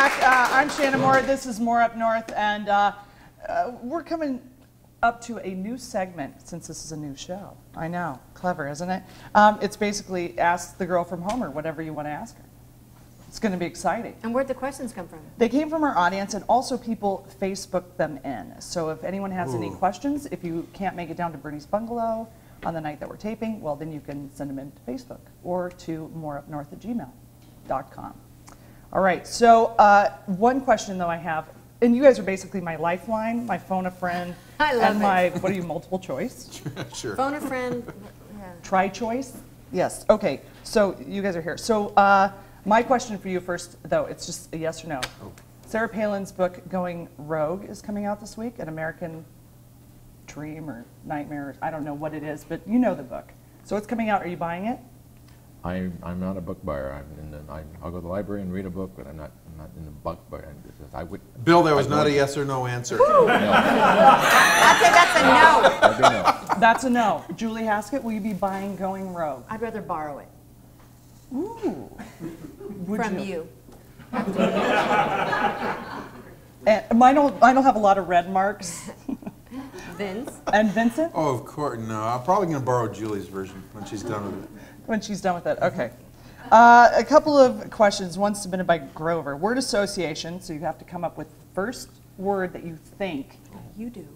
back. I'm Shannyn Moore. This is More Up North, and we're coming up to a new segment since this is a new show. I know, clever, isn't it? It's basically ask the girl from Homer whatever you want to ask her. It's going to be exciting. And where'd the questions come from? They came from our audience, and also people Facebooked them in. So if anyone has any questions, if you can't make it down to Bernie's Bungalow on the night that we're taping, well, then you can send them in to Facebook or to moreupnorth@gmail.com. All right, so one question though I have, and you guys are basically my lifeline, my phone a friend, and my, what are you, multiple choice? Sure. Phone a friend. Yeah. Try choice? Yes, okay, so you guys are here. So my question for you first though, it's just a yes or no. Oh. Sarah Palin's book, Going Rogue, is coming out this week, An American Dream or Nightmare, I don't know what it is, but you know the book. So it's coming out, are you buying it? I'm not a book buyer. I'll go to the library and read a book, but I'm not in the book buyer. I would. Bill, that was not a yes or no answer. No. I'd say that's a no. I don't know. That's a no. Julie Hasquet, will you be buying Going Rogue? I'd rather borrow it. Ooh. Would From you. And I don't have a lot of red marks. Vince? And Vincent? Oh, of course, no. I'm probably going to borrow Julie's version when she's done with it. When she's done with it, okay. A couple of questions, one submitted by Grover. Word association, so you have to come up with the first word that you think. You do.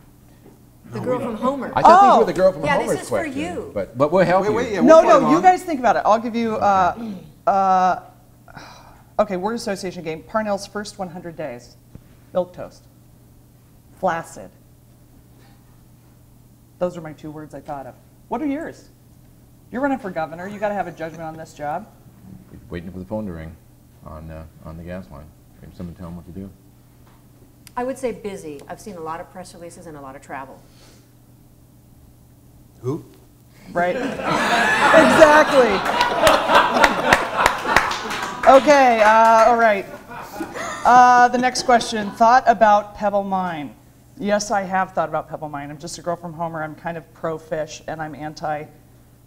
The girl from Homer. I thought these were the girl from Yeah, Homer's this is for question, you. But we'll help you. Yeah, No, we'll play you along. guys think about it. I'll give you, okay, word association game. Parnell's first 100 days. Milk toast. Flaccid. Those are my two words I thought of. What are yours? You're running for governor. You got to have a judgment on this job. Waiting for the phone to ring on the gas line. Maybe someone tell them what to do. I would say busy. I've seen a lot of press releases and a lot of travel. Who? Right? Exactly. Okay, all right. The next question, thought about Pebble Mine. Yes, I have thought about Pebble Mine. I'm just a girl from Homer. I'm kind of pro-fish, and I'm anti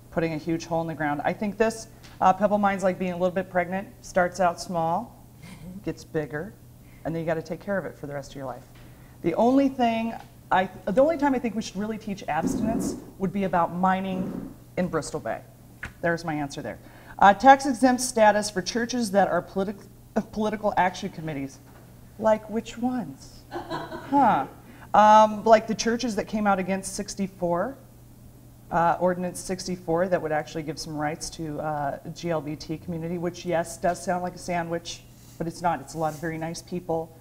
putting a huge hole in the ground. I think this Pebble Mine's like being a little bit pregnant. Starts out small, gets bigger, and then you got to take care of it for the rest of your life. The only time I think we should really teach abstinence would be about mining in Bristol Bay. There's my answer there. Tax-exempt status for churches that are political action committees. Like which ones? Huh. Like the churches that came out against 64, Ordinance 64, that would actually give some rights to GLBT community, which, yes, does sound like a sandwich, but it's not. It's a lot of very nice people.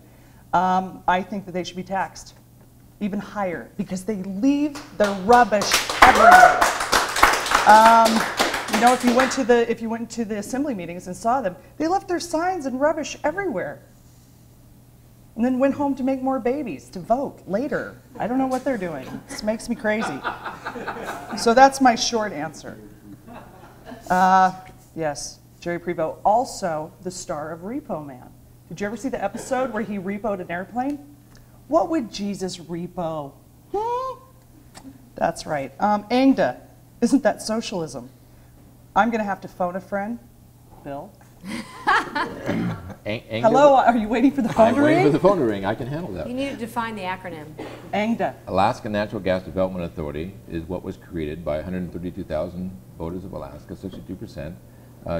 I think that they should be taxed, even higher, because they leave their rubbish everywhere. You know, if you went to the assembly meetings and saw them, they left their signs and rubbish everywhere. And then went home to make more babies, to vote later. I don't know what they're doing. This makes me crazy. So that's my short answer. Yes, Jerry Prevost, also the star of Repo Man. Did you ever see the episode where he repoed an airplane? What would Jesus repo? That's right. ANGDA, isn't that socialism? I'm going to have to phone a friend. Bill? Hello, are you waiting for the phone to ring? I'm waiting for the phone to ring. I can handle that. You need to define the acronym. ANGDA. Alaska Natural Gas Development Authority is what was created by 132,000 voters of Alaska, 62%,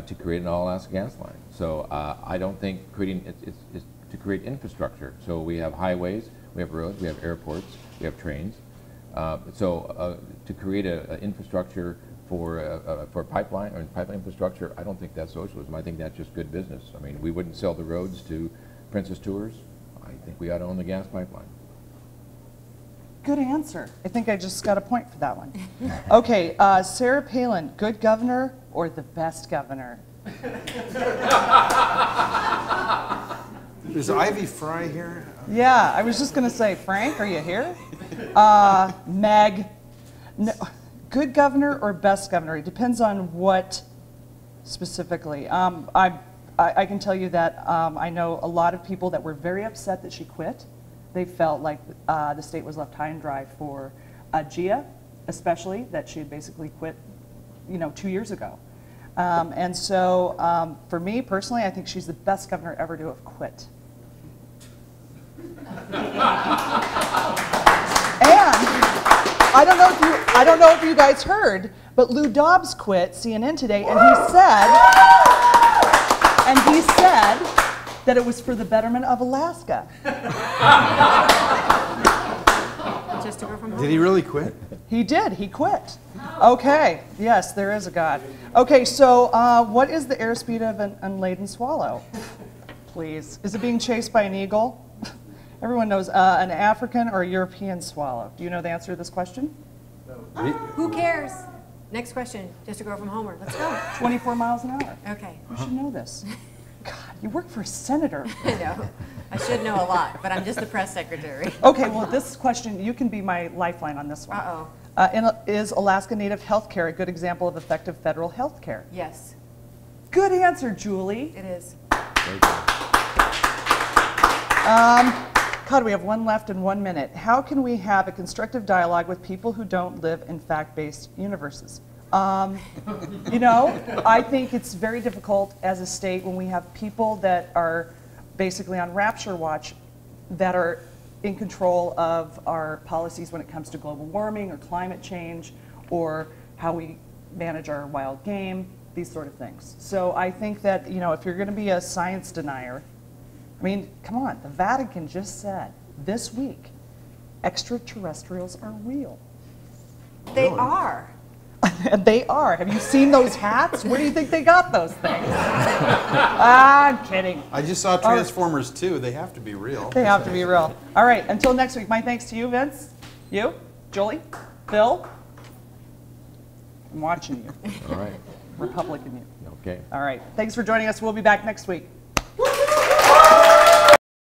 to create an all-Alaska gas line. So I don't think it's to create infrastructure. So we have highways, we have roads, we have airports, we have trains. To create an infrastructure for pipeline infrastructure, I don't think that's socialism. I think that's just good business. I mean, we wouldn't sell the roads to Princess Tours. I think we ought to own the gas pipeline. Good answer. I think I just got a point for that one. Okay, Sarah Palin, good governor or the best governor? Is Ivy Fry here? Yeah, I was just going to say, Frank, are you here? Meg. No. Good governor or best governor? It depends on what specifically. I can tell you that I know a lot of people that were very upset that she quit. They felt like the state was left high and dry for Gia, especially, that she had basically quit, 2 years ago. And so for me personally, I think she's the best governor ever to have quit. And I don't know if you guys heard, but Lou Dobbs quit CNN today, and he said that it was for the betterment of Alaska. Just to go from home. Did he really quit? He did. He quit. Okay. Yes, there is a God. Okay. So, what is the airspeed of an unladen swallow? Please. Is it being chased by an eagle? Everyone knows an African or a European swallow. Do you know the answer to this question? Who cares? Next question, just to go from Homer. Let's go. 24 miles an hour. Okay. You should know this. God, you work for a senator. I know. I should know a lot, but I'm just the press secretary. Okay, well, this question, you can be my lifeline on this one. Uh-oh. Is Alaska Native health care a good example of effective federal health care? Yes, Good answer, Julie. it is. God, we have one left in 1 minute. How can we have a constructive dialogue with people who don't live in fact-based universes? You know, I think it's very difficult as a state when we have people that are basically on rapture watch that are in control of our policies when it comes to global warming or climate change or how we manage our wild game, these sort of things. So I think that, you know, if you're going to be a science denier, I mean, come on, the Vatican just said this week, extraterrestrials are real. They are. They are. Have you seen those hats? Where do you think they got those things? I'm kidding. I just saw Transformers 2. They have to be real. They have to be real. All right, until next week, my thanks to you, Vince, you, Julie, Bill. I'm watching you. All right. Republican you. Okay. All right, thanks for joining us. We'll be back next week.